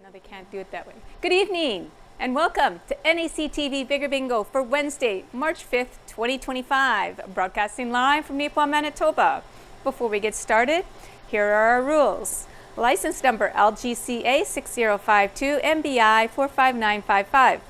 No, they can't do it that way. Good evening and welcome to NACTV Bigger Bingo for Wednesday, March 5th, 2025, broadcasting live from Nipawin, Manitoba. Before we get started, here are our rules. License number LGCA 6052 MBI 45955.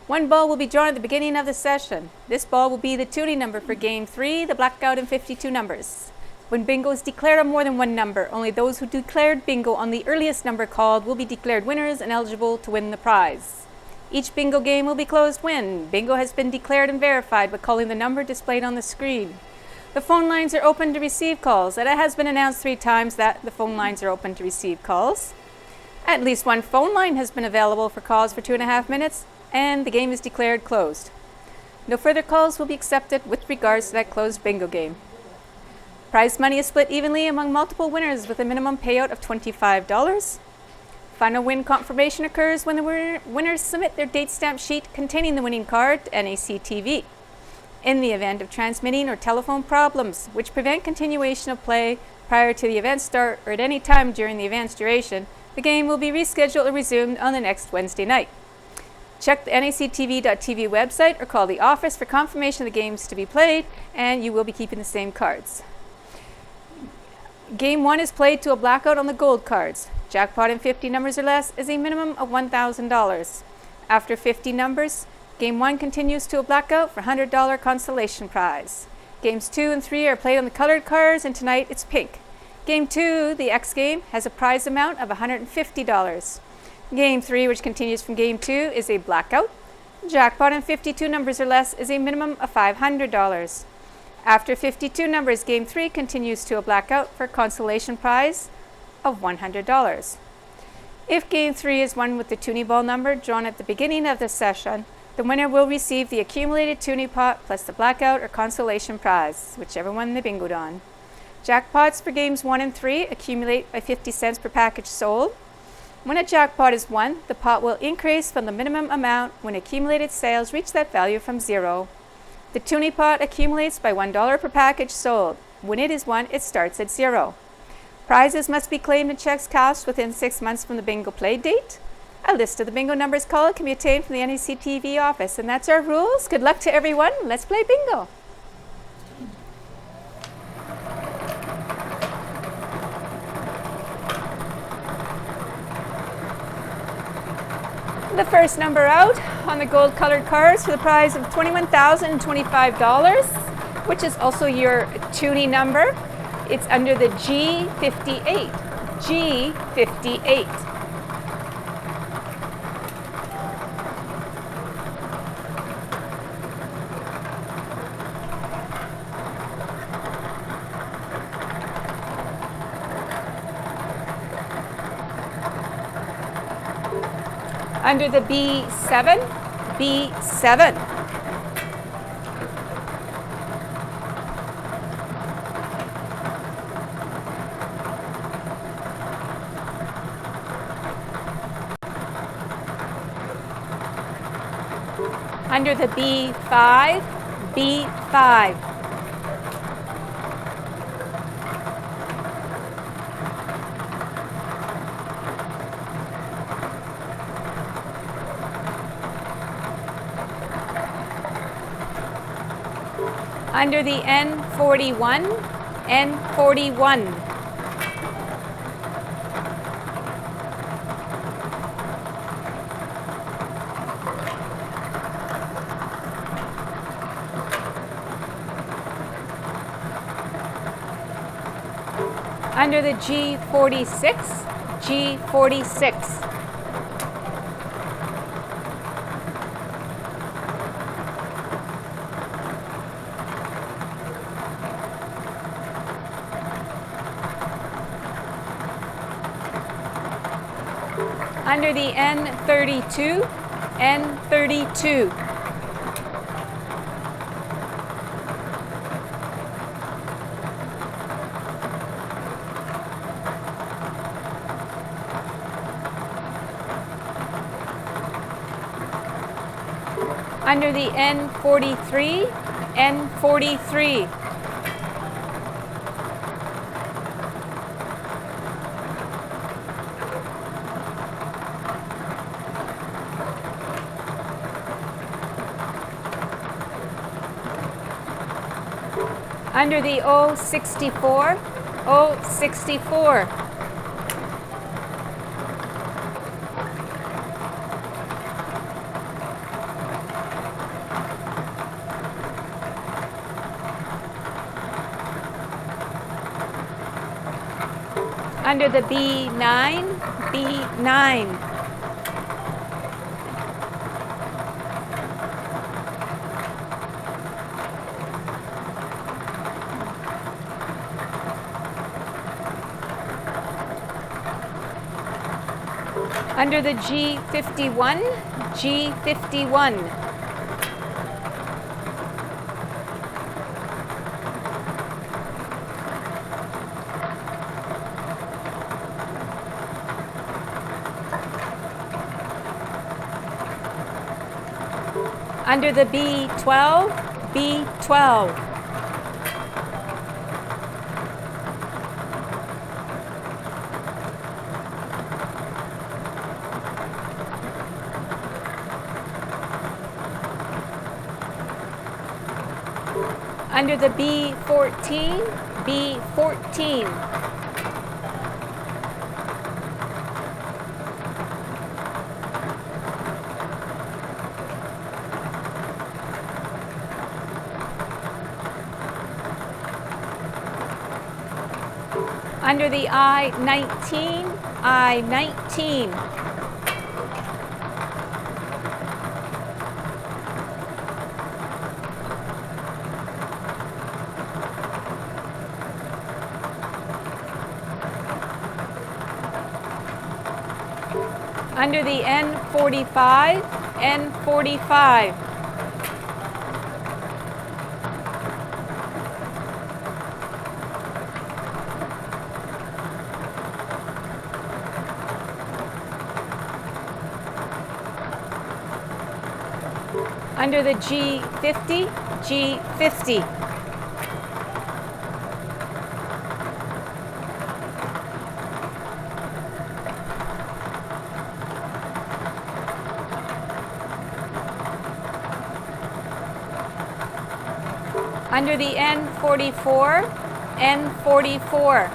One ball will be drawn at the beginning of the session. This ball will be the tuning number for Game 3, the blackout and 52 numbers. When bingo is declared on more than one number, only those who declared bingo on the earliest number called will be declared winners and eligible to win the prize. Each bingo game will be closed when bingo has been declared and verified by calling the number displayed on the screen. The phone lines are open to receive calls, and it has been announced 3 times that the phone lines are open to receive calls. At least one phone line has been available for calls for 2.5 minutes, and the game is declared closed. No further calls will be accepted with regards to that closed bingo game. Prize money is split evenly among multiple winners with a minimum payout of $25. Final win confirmation occurs when the winners submit their date stamp sheet containing the winning card to NACTV. In the event of transmitting or telephone problems which prevent continuation of play prior to the event start or at any time during the event's duration, the game will be rescheduled or resumed on the next Wednesday night. Check the NACTV.tv website or call the office for confirmation of the games to be played, and you will be keeping the same cards. Game 1 is played to a blackout on the gold cards. Jackpot in 50 numbers or less is a minimum of $1,000. After 50 numbers, Game 1 continues to a blackout for $100 consolation prize. Games 2 and 3 are played on the colored cards, and tonight it's pink. Game 2, the X game, has a prize amount of $150. Game 3, which continues from Game 2, is a blackout. Jackpot in 52 numbers or less is a minimum of $500. After 52 numbers, Game 3 continues to a blackout for a consolation prize of $100. If Game 3 is won with the tuning ball number drawn at the beginning of the session, the winner will receive the accumulated tuning pot plus the blackout or consolation prize, whichever one they bingoed on. Jackpots for Games 1 and 3 accumulate by 50 cents per package sold. When a jackpot is won, the pot will increase from the minimum amount when accumulated sales reach that value from 0. The tuning pot accumulates by $1 per package sold. When it is won, it starts at 0. Prizes must be claimed and checks cashed within 6 months from the bingo play date. A list of the bingo numbers called can be obtained from the NACTV office. And that's our rules. Good luck to everyone. Let's play bingo. The first number out on the gold colored cards for the prize of $21,025, which is also your tuning number. It's under the G58. G58. Under the B7, B7. Under the B5, B5. Under the N41, N41. Under the G46, G46. Under the N32, N32. Under the N43, N43. Under the O64, O64. Under the B9, B9. Under the G51, G51. Under the B12, B12. Under the B14, B14. Under the I-19, I-19. Under the N45, N45. Under the G50, G50. Under the N44, N44.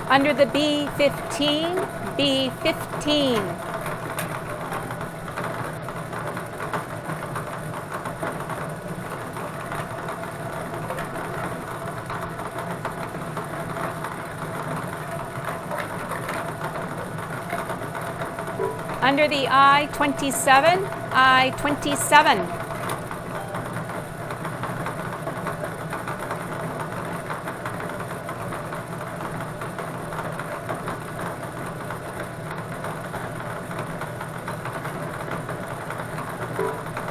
Under the B15, B15. Under the I-27, I-27.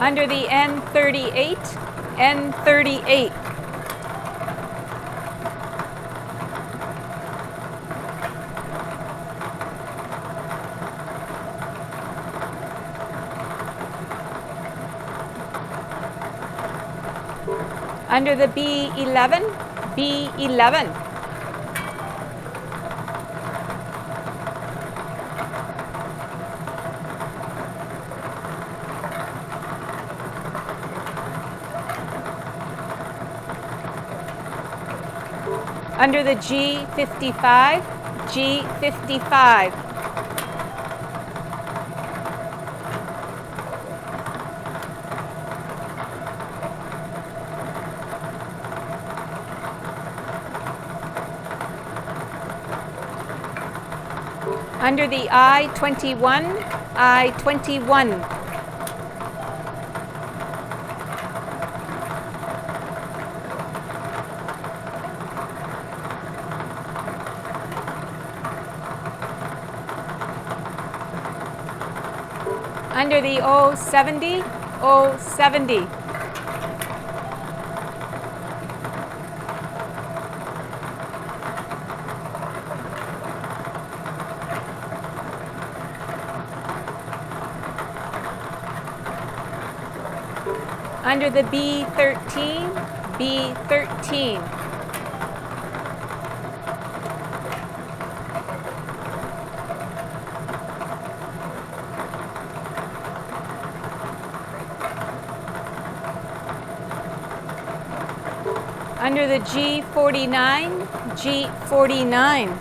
Under the N38, N38. Under the B11, B11. Under the G55, G55. Under the I-21, I-21. Under the O70, O70. Under the B13, B13. Under the G49, G49.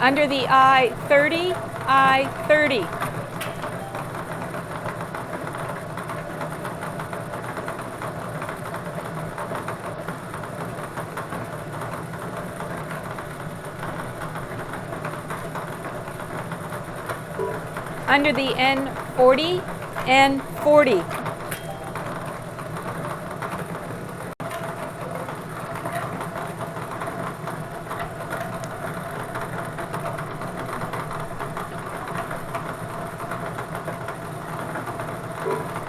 Under the I-30, I-30. Under the N40, N40.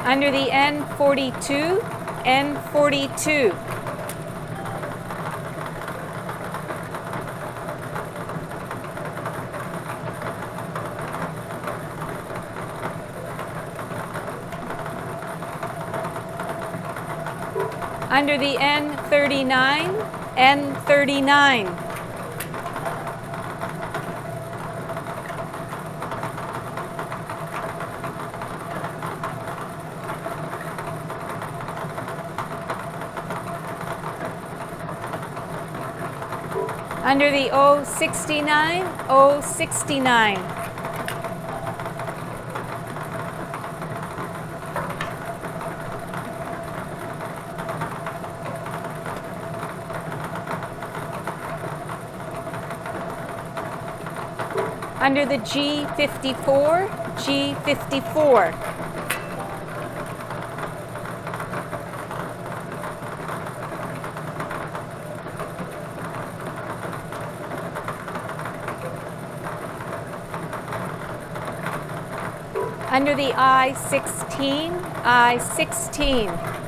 Under the N42, N42. Under the N39, N39. Under the O69, O69. Under the G54, G54. Under the I-16, I-16.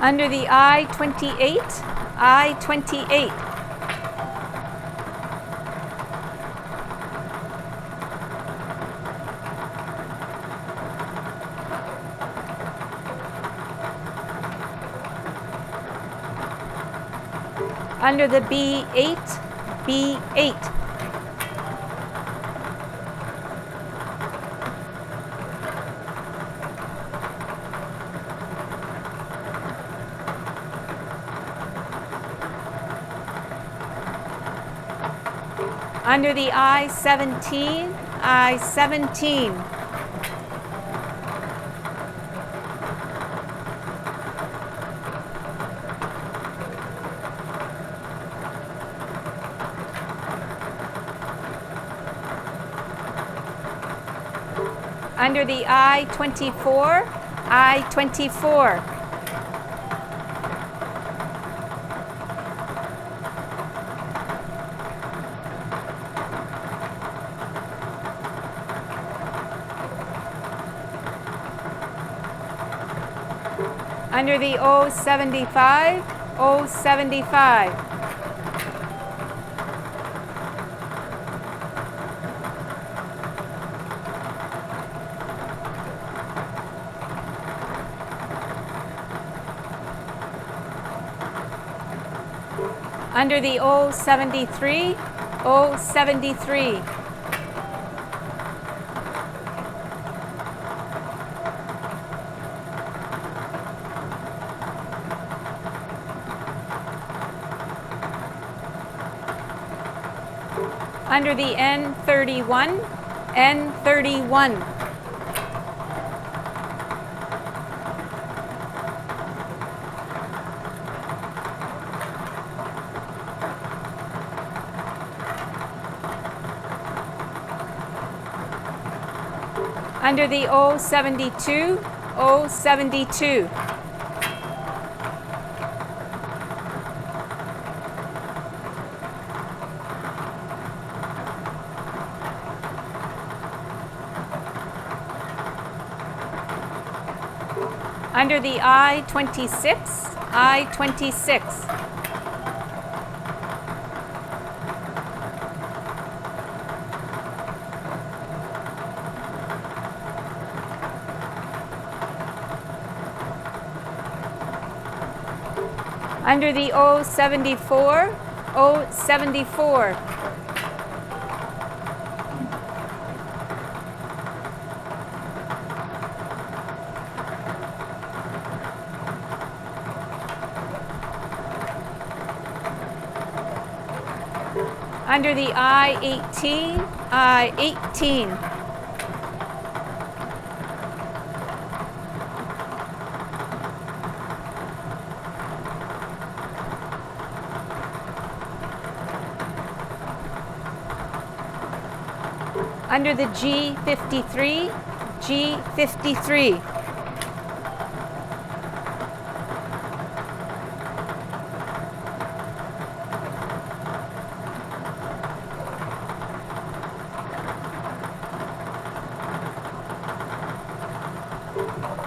Under the I-28, I-28. Under the B8, B8. Under the I-17, I-17. Under the I-24, I-24. Under the O75, O75. Under the O73, O73. Under the N31, N31. Under the O72, O72. Under the I-26, I-26. Under the O74, O74. Under the I-18, I-18. Under the G53, G53.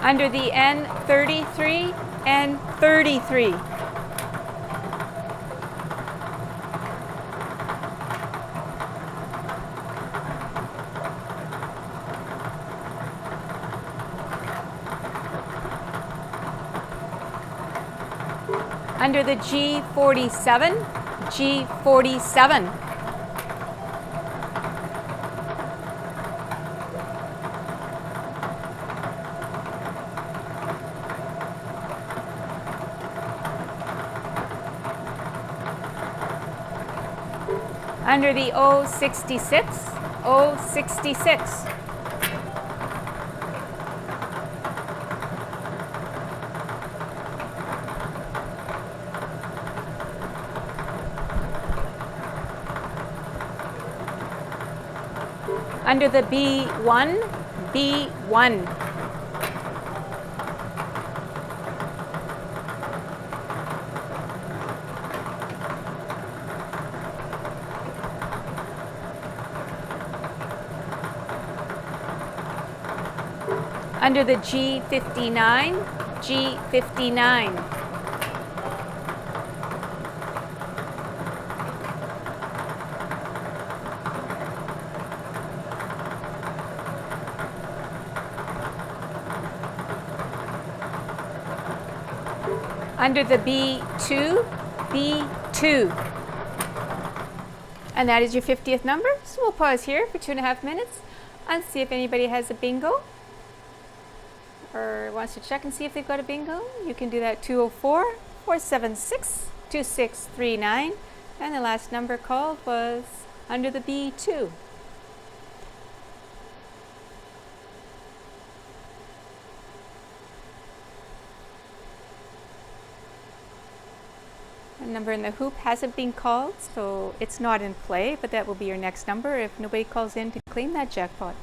Under the N33, N33. Under the G47, G47. Under the O66, O66. Under the B1, B1. Under the G59, G59. Under the B2, B2. And that is your 50th number. So we'll pause here for 2.5 minutes and see if anybody has a bingo or wants to check and see if they've got a bingo. You can do that 204-476-2639. And the last number called was under the B2. The number in the hoop hasn't been called, so it's not in play, but that will be your next number if nobody calls in to claim that jackpot.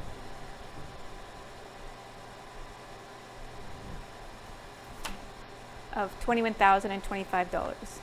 Of $21,025.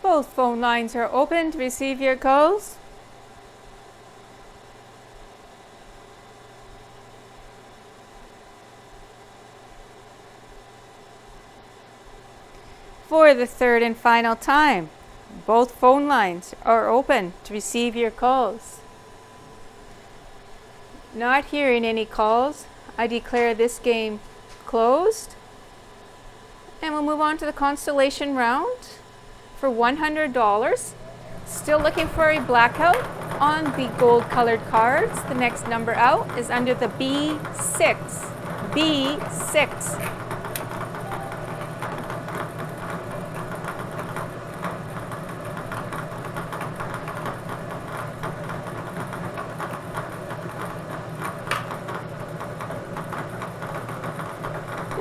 Both phone lines are open to receive your calls. For the third and final time, Both phone lines are open to receive your calls. Not hearing any calls, I declare this game closed. And we'll move on to the constellation round for $100. Still looking for a blackout on the gold colored cards. The next number out is under the B6. B6.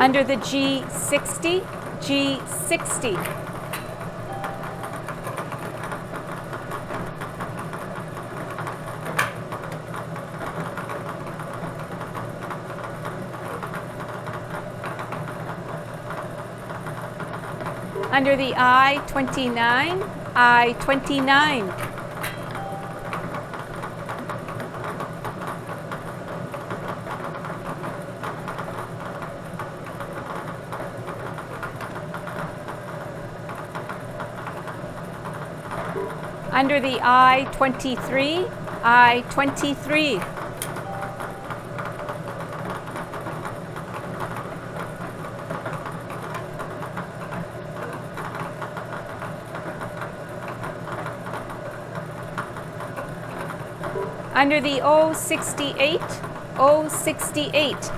Under the G60, G60. Under the I-29, I-29. Under the I-23, I-23. Under the O68, O68.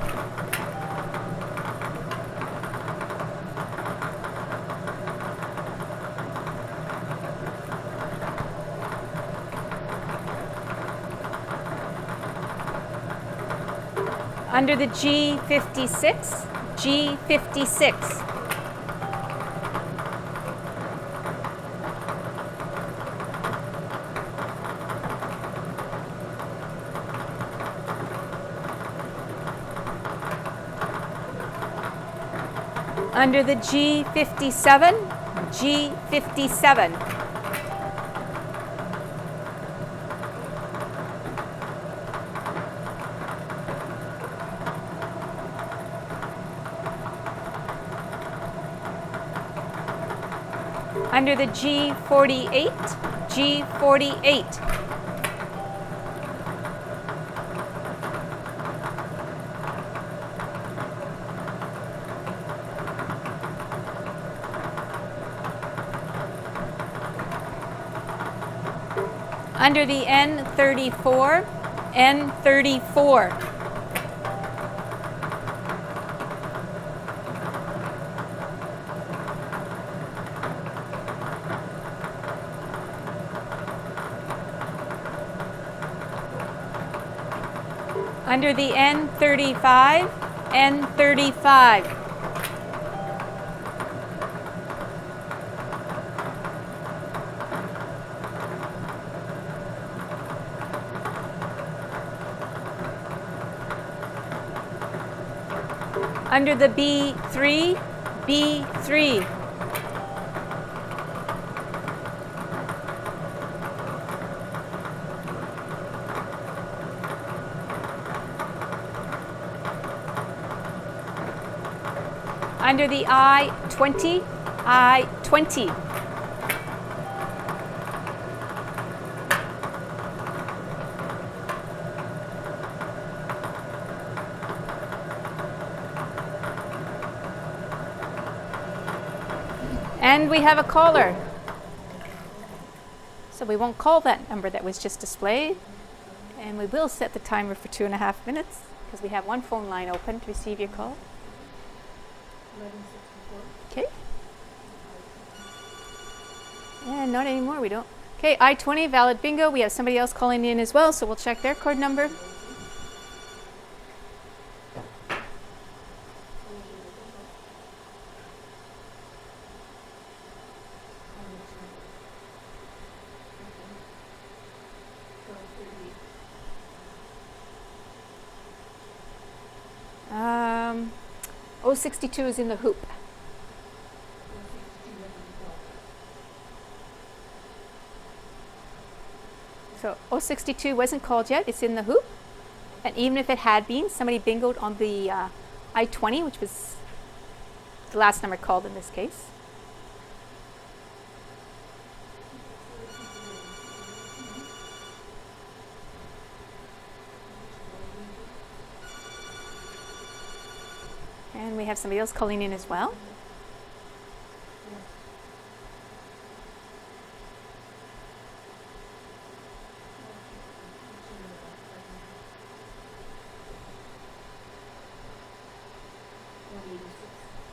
Under the G56, G56. Under the G57, G57. Under the G48, G48. Under the N34, N34. Under the N35, N35. Under the B3, B3. Under the I-20, I-20. And we have a caller. So we won't call that number that was just displayed. And we will set the timer for 2.5 minutes because we have one phone line open to receive your call. 1164. Okay. And not anymore, we don't. Okay, I-20, valid bingo. We have somebody else calling in as well, so we'll check their card number. O62 is in the hoop. So O62 wasn't called yet, it's in the hoop. And even if it had been, somebody bingoed on the I-20, which was the last number called in this case. And we have somebody else calling in as well.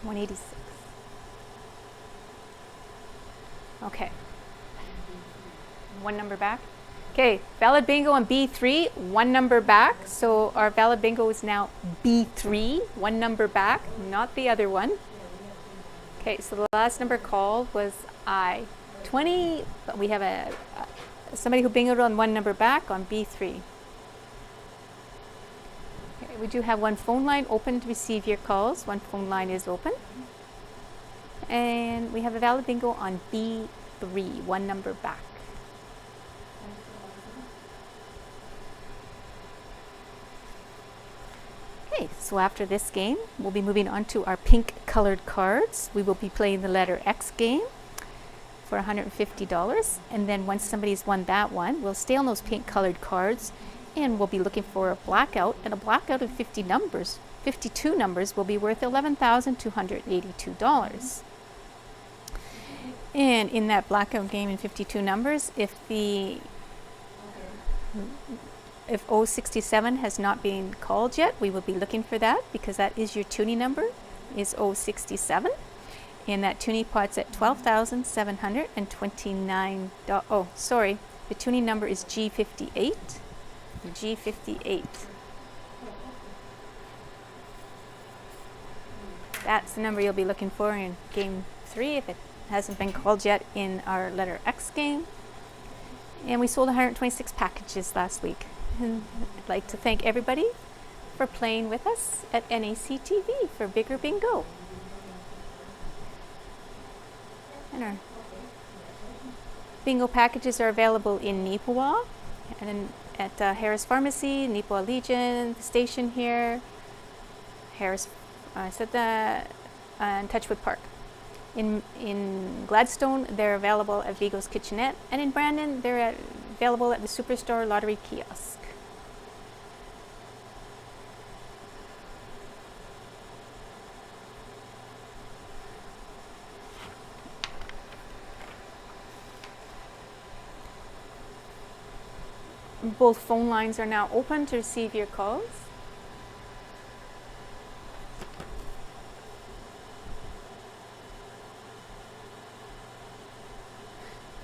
$186. Okay. One number back. Okay, valid bingo on B3, one number back. So our valid bingo is now B3, one number back, not the other one. Okay, so the last number called was I-20, but we have somebody who bingoed on one number back on B3. Okay, we do have one phone line open to receive your calls. One phone line is open. And we have a valid bingo on B3, one number back. Okay, so after this game, we'll be moving on to our pink colored cards. We will be playing the letter X game for $150. And then once somebody's won that one, we'll stay on those pink colored cards and we'll be looking for a blackout. And a blackout of 52 numbers will be worth $11,282. And in that blackout game in 52 numbers, if 067 has not been called yet, we will be looking for that because that is your tuning number, is 067. And that tuning pot's at $12,729. Oh, sorry, the tuning number is G58. G58. That's the number you'll be looking for in game 3 if it hasn't been called yet in our letter X game. And we sold 126 packages last week. And I'd like to thank everybody for playing with us at NACTV for Bigger Bingo. And our bingo packages are available in Neepawa and at Harris Pharmacy, Neepawa Legion, the station here, Harris, and Touchwood Park. In Gladstone, they're available at Vigo's Kitchenette, and in Brandon, they're available at the Superstore Lottery Kiosk. Both phone lines are now open to receive your calls.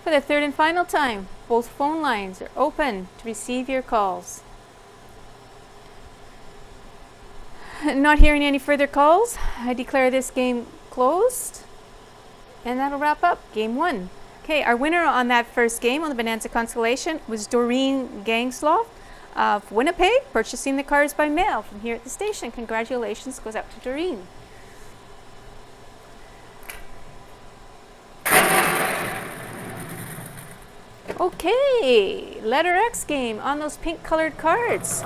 For the third and final time, both phone lines are open to receive your calls. Not hearing any further calls, I declare this game closed. And that'll wrap up game 1. Okay, our winner on that first game on the Bonanza Constellation was Doreen Gangsloff of Winnipeg, purchasing the cards by mail from here at the station. Congratulations goes out to Doreen. Okay, letter X game on those pink colored cards.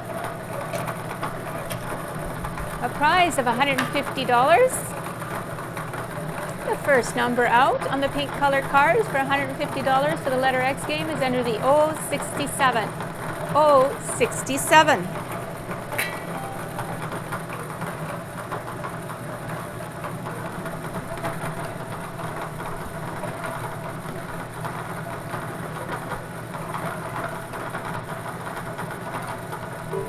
A prize of $150. The first number out on the pink colored cards for $150 for the letter X game is under the 067. 067.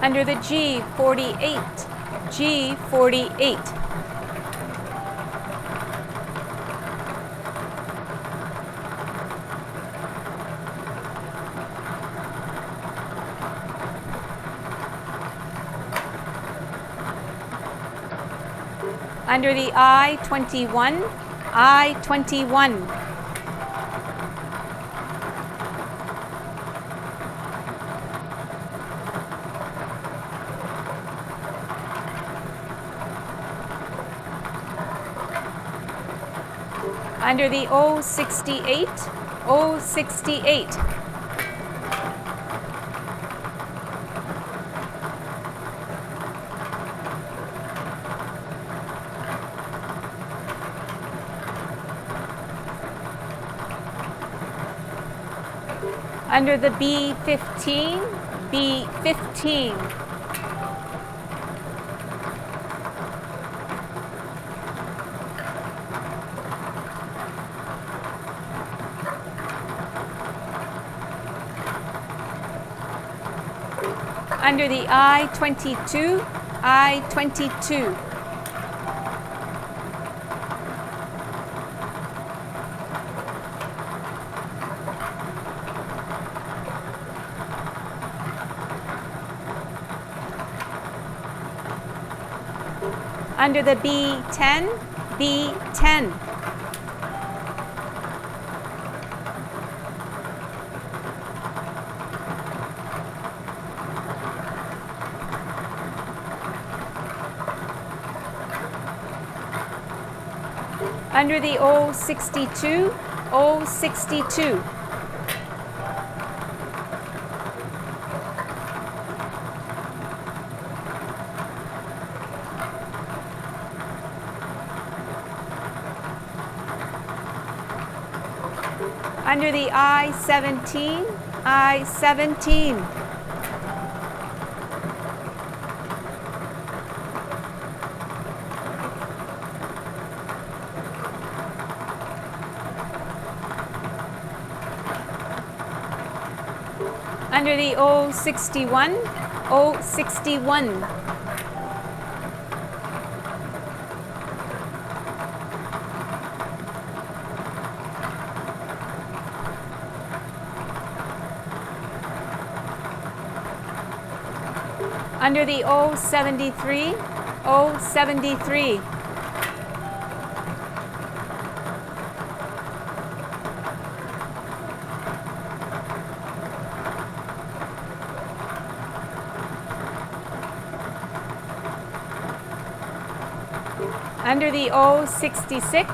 Under the G48. G48. Under the I-21, I-21. Under the 068, 068. Under the B15, B15. Under the I-22, I-22. Under the B10, B10. Under the O62, O62. Under the I-17, I-17. Under the O61, O61. Under the O73, O73. Under the O66,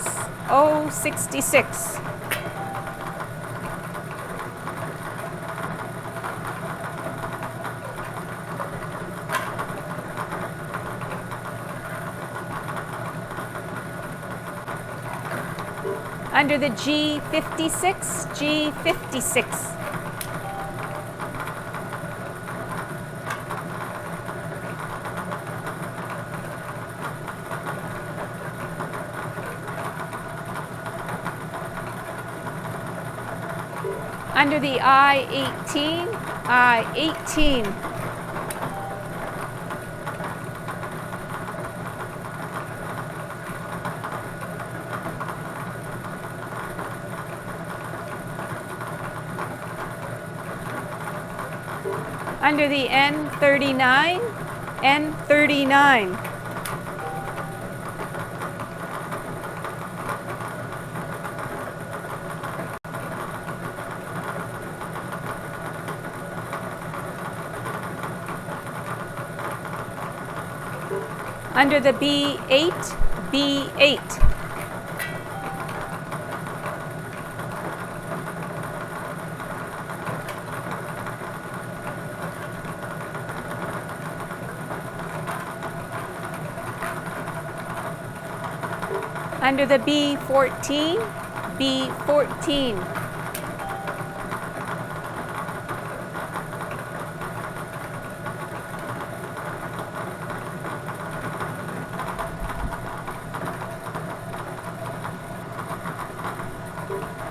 O66. Under the G56, G56. Under the I-18, I-18. Under the N39, N39. Under the B8, B8. Under the B14, B14.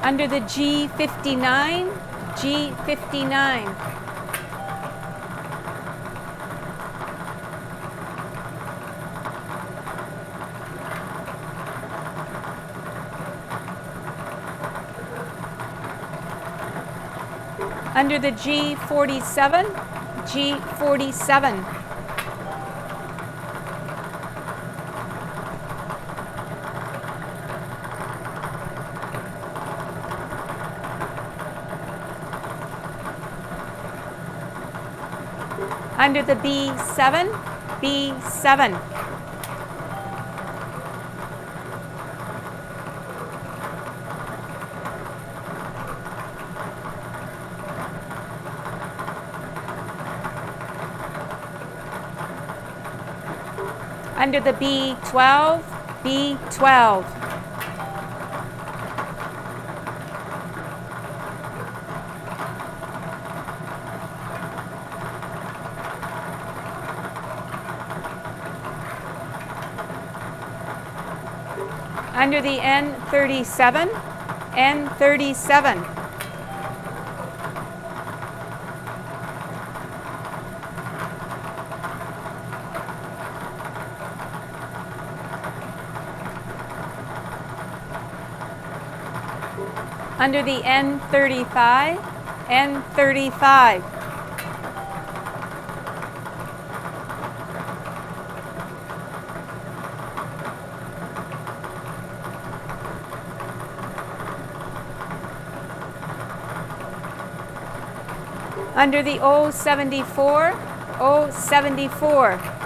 Under the G59, G59. Under the G47, G47. Under the B7, B7. Under the B12, B12. Under the N37, N37. Under the N35, N35. Under the O74, O74.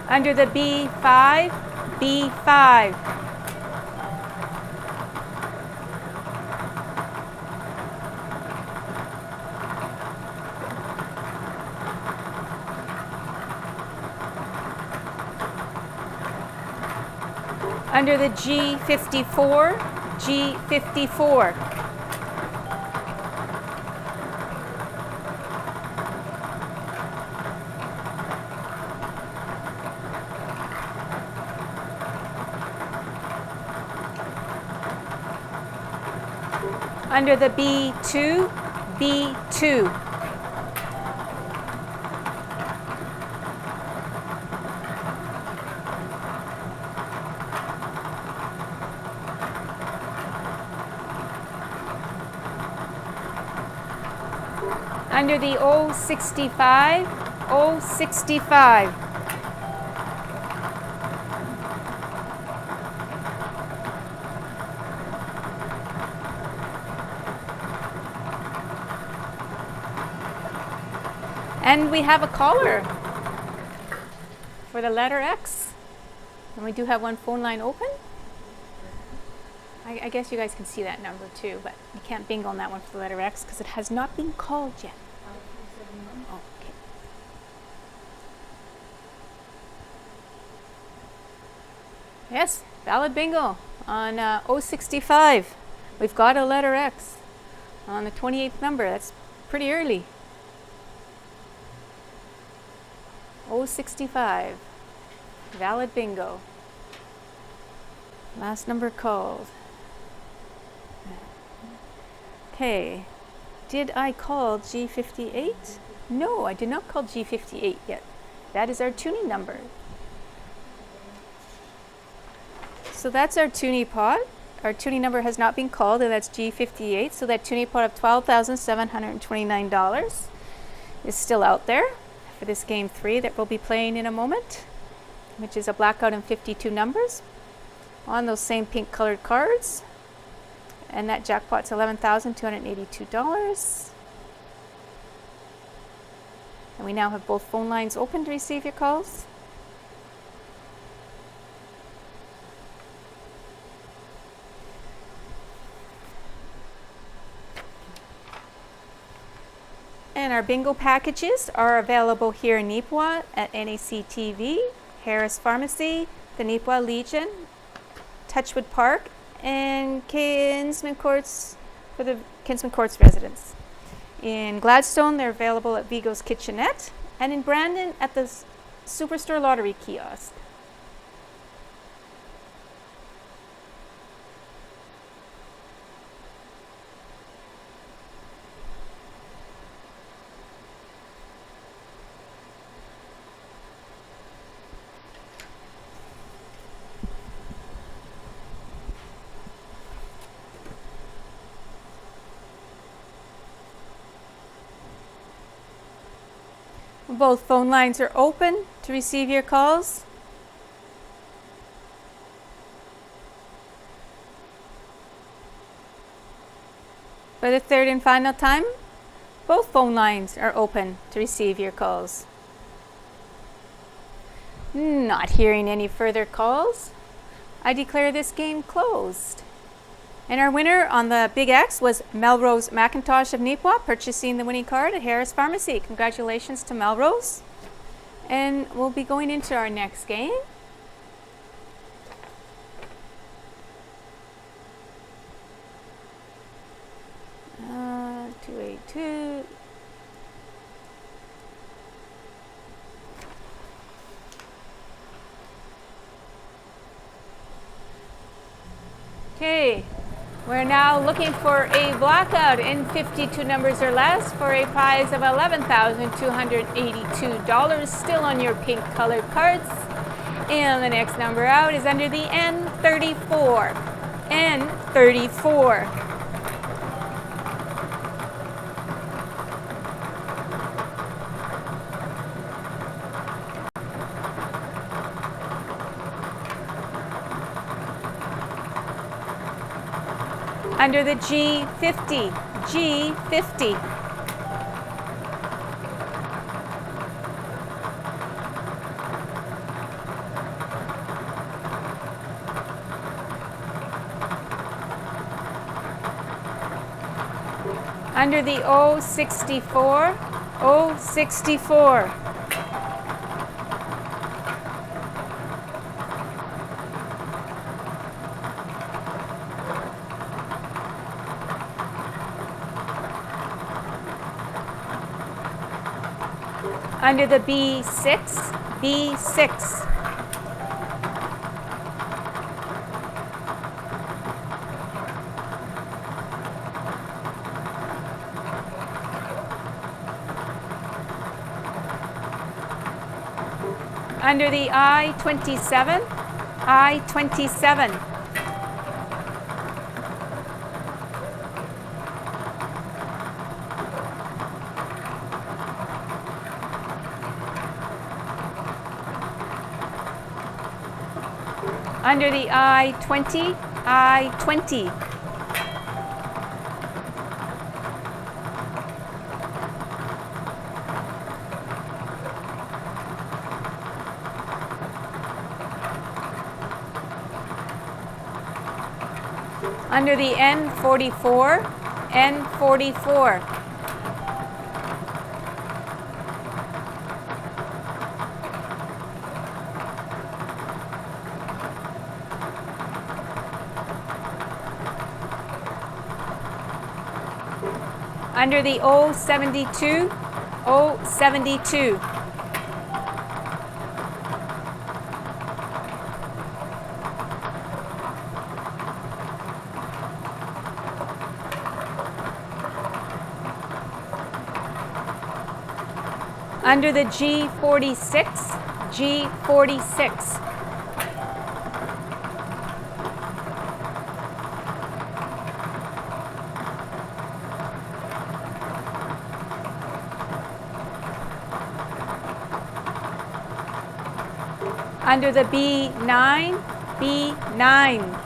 Under the B5, B5. Under the G54, G54. Under the B2, B2. Under the O65, O65. And we have a caller for the letter X. And we do have one phone line open. I guess you guys can see that number too, but you can't bingo on that one for the letter X because it has not been called yet. Oh, okay. Yes, valid bingo on O65. We've got a letter X on the 28th number. That's pretty early. O65. Valid bingo. Last number called. Okay. Did I call G58? No, I did not call G58 yet. That is our tuning number. So that's our tuning pot. Our tuning number has not been called, and that's G58. So that tuning pot of $12,729 is still out there for this game 3 that we'll be playing in a moment, which is a blackout in 52 numbers on those same pink colored cards. And that jackpot's $11,282. And we now have both phone lines open to receive your calls. And our bingo packages are available here in Nipawin at NACTV, Harris Pharmacy, the Nipawin Legion, Touchwood Park, and Kinsman Courts for the Kinsman Courts residents. In Gladstone, they're available at Vigo's Kitchenette, and in Brandon at the Superstore Lottery Kiosk. Both phone lines are open to receive your calls. For the third and final time, both phone lines are open to receive your calls. Not hearing any further calls, I declare this game closed. And our winner on the Big X was Melrose McIntosh of Nipawin, purchasing the winning card at Harris Pharmacy. Congratulations to Melrose. And we'll be going into our next game. Uh, 282. Okay. We're now looking for a blackout in 52 numbers or less for a prize of $11,282, still on your pink colored cards. And the next number out is under the N34. N34. Under the G50, G50. Under the O64, O64. Under the B6, B6. Under the I27, I27. Under the I20, I20. Under the N44, N44. Under the O72, O72. Under the G46, G46. Under the B9, B9.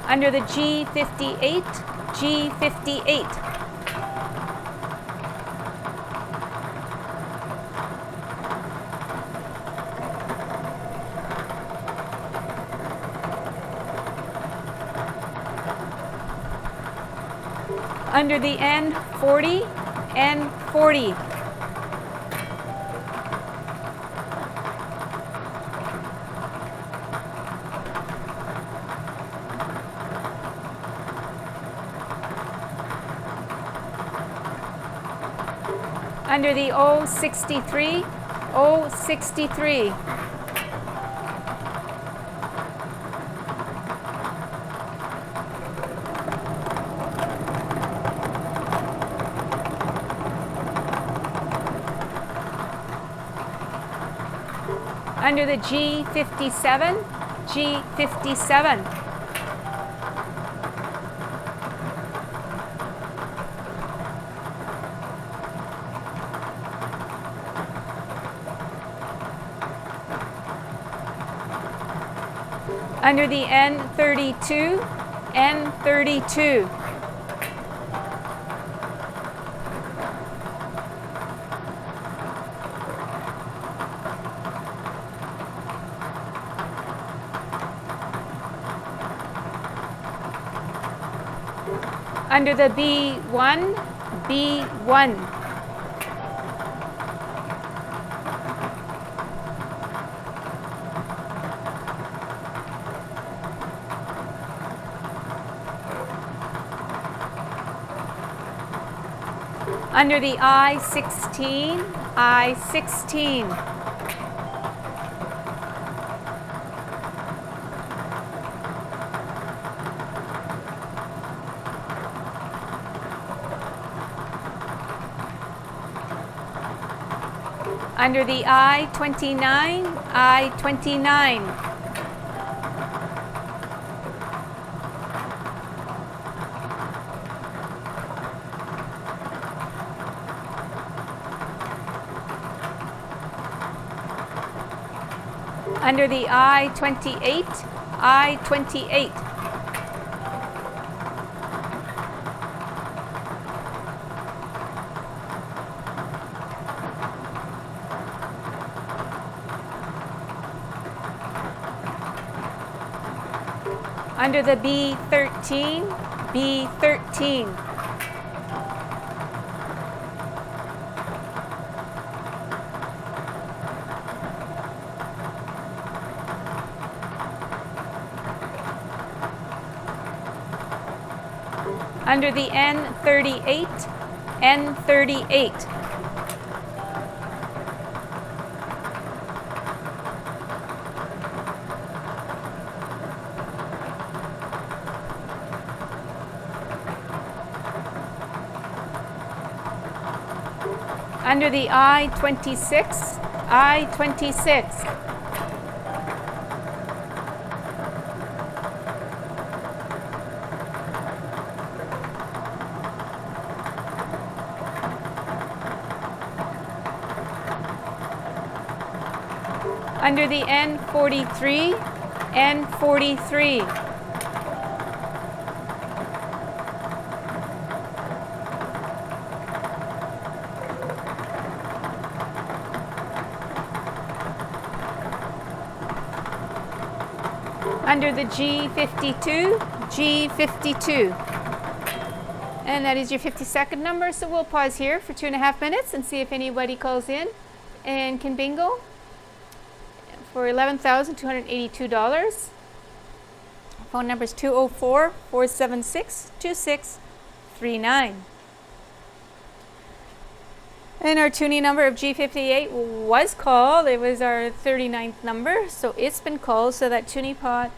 Under the G58, G58. Under the N40, N40. Under the O63, O63. Under the G57, G57. Under the N32, N32. Under the B1, B1. Under the I-16, I-16. Under the I-29, I-29. Under the I-28, I-28. Under the B-13, B-13. Under the N-38, N-38. Under the I-26, I-26. Under the N-43, N-43. Under the G-52, G-52. And that is your 52nd number, so we'll pause here for 2.5 minutes and see if anybody calls in and can bingo for $11,282. Phone number is 204-476-2639. And our tuning number of G58 was called. It was our 39th number, so it's been called, so that tuning pot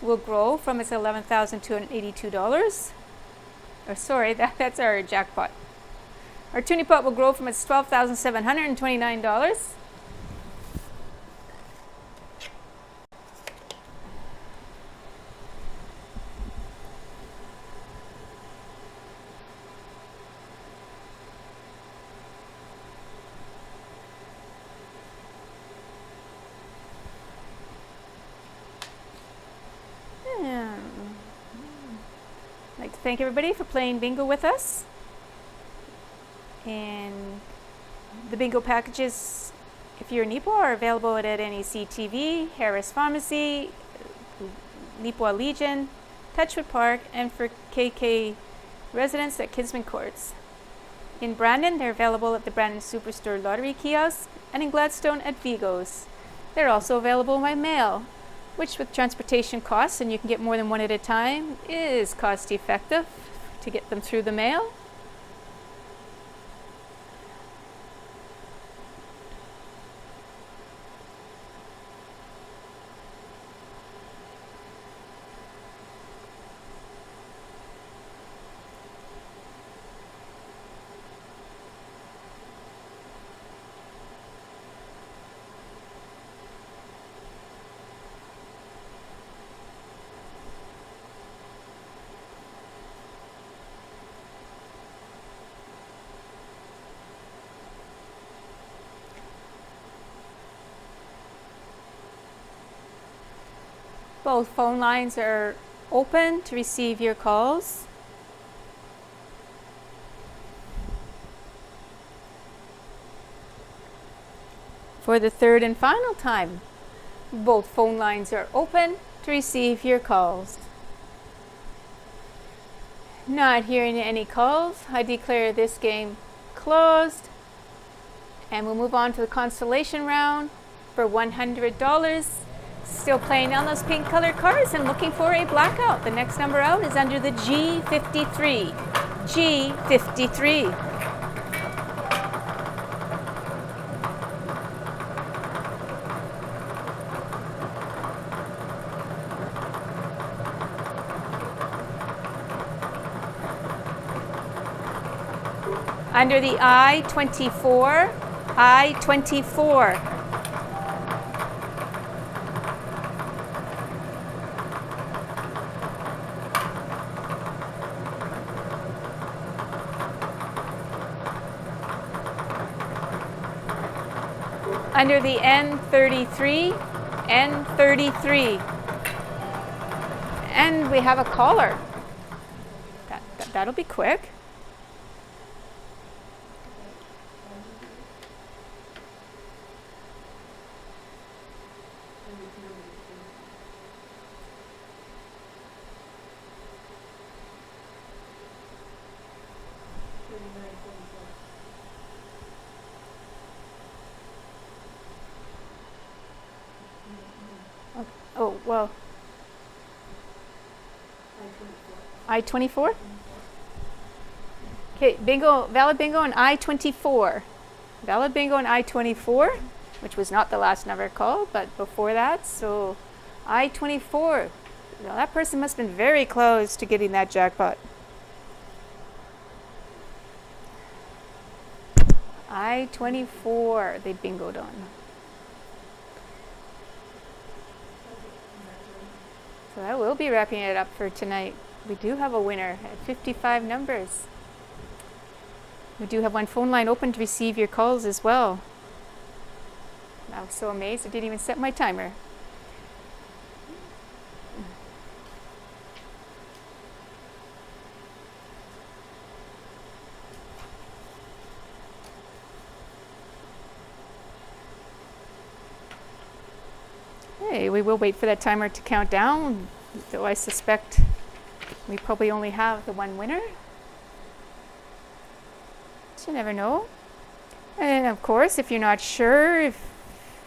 will grow from its $11,282. Or sorry, that's our jackpot. Our tuning pot will grow from its $12,729. I'd like to thank everybody for playing bingo with us. And the bingo packages, if you're in Nipo, are available at NACTV, Harris Pharmacy, Nipo Legion, Touchwood Park, and for KK residents at Kinsman Courts. In Brandon, they're available at the Brandon Superstore Lottery Kiosk, and in Gladstone at Vigo's. They're also available by mail, which with transportation costs, and you can get more than one at a time, is cost effective to get them through the mail. Both phone lines are open to receive your calls. For the third and final time, both phone lines are open to receive your calls. Not hearing any calls, I declare this game closed, and we'll move on to the consolation round for $100. Still playing on those pink colored cards and looking for a blackout. The next number out is under the G53. G53. Under the I-24, I-24. Under the N33, N33. And we have a caller. That'll be quick. Oh, well. I-24? Okay, bingo, valid bingo on I-24. Valid bingo on I-24, which was not the last number called, but before that, so I-24. Well, that person must have been very close to getting that jackpot. I-24, they bingoed on. So that will be wrapping it up for tonight. We do have a winner at 55 numbers. We do have one phone line open to receive your calls as well. I was so amazed I didn't even set my timer. Okay, we will wait for that timer to count down, though I suspect we probably only have the one winner. But you never know. And of course, if you're not sure,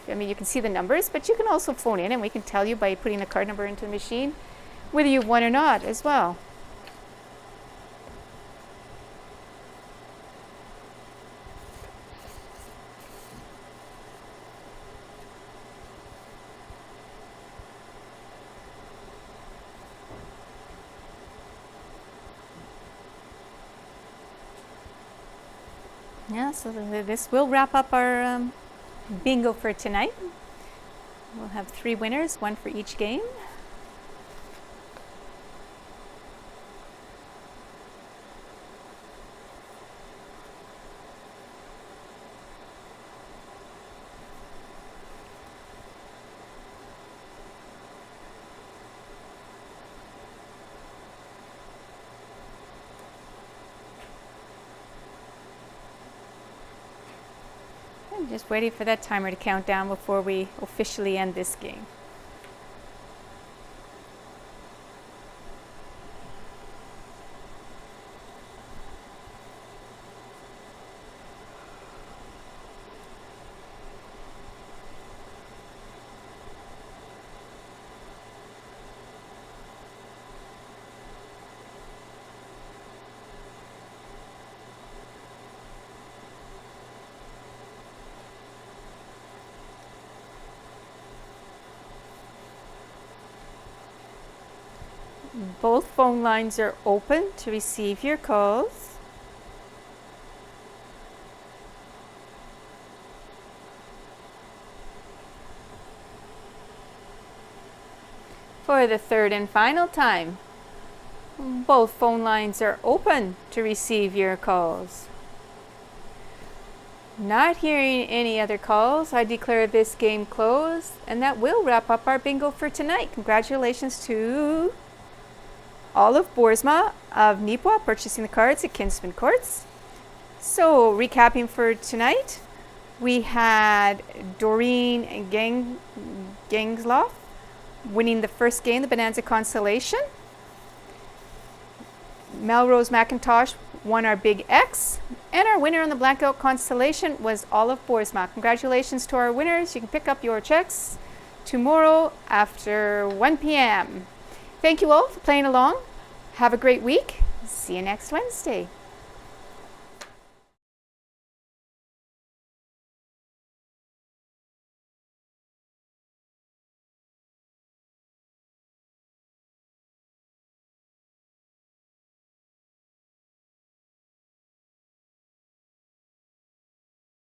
I mean, you can see the numbers, but you can also phone in and we can tell you by putting the card number into the machine whether you've won or not as well. Yeah, so this will wrap up our bingo for tonight. We'll have 3 winners, 1 for each game. I'm just waiting for that timer to count down before we officially end this game. Both phone lines are open to receive your calls. For the third and final time, both phone lines are open to receive your calls. Not hearing any other calls, I declare this game closed, and that will wrap up our bingo for tonight. Congratulations to Olive Boersma of Nipawin purchasing the cards at Kinsman Courts. So recapping for tonight, we had Doreen Gangsloff winning the first game, the Bonanza Constellation. Melrose McIntosh won our Big X, and our winner on the Blackout Constellation was Olive Boersma. Congratulations to our winners. You can pick up your checks tomorrow after 1 p.m. Thank you all for playing along. Have a great week. See you next Wednesday.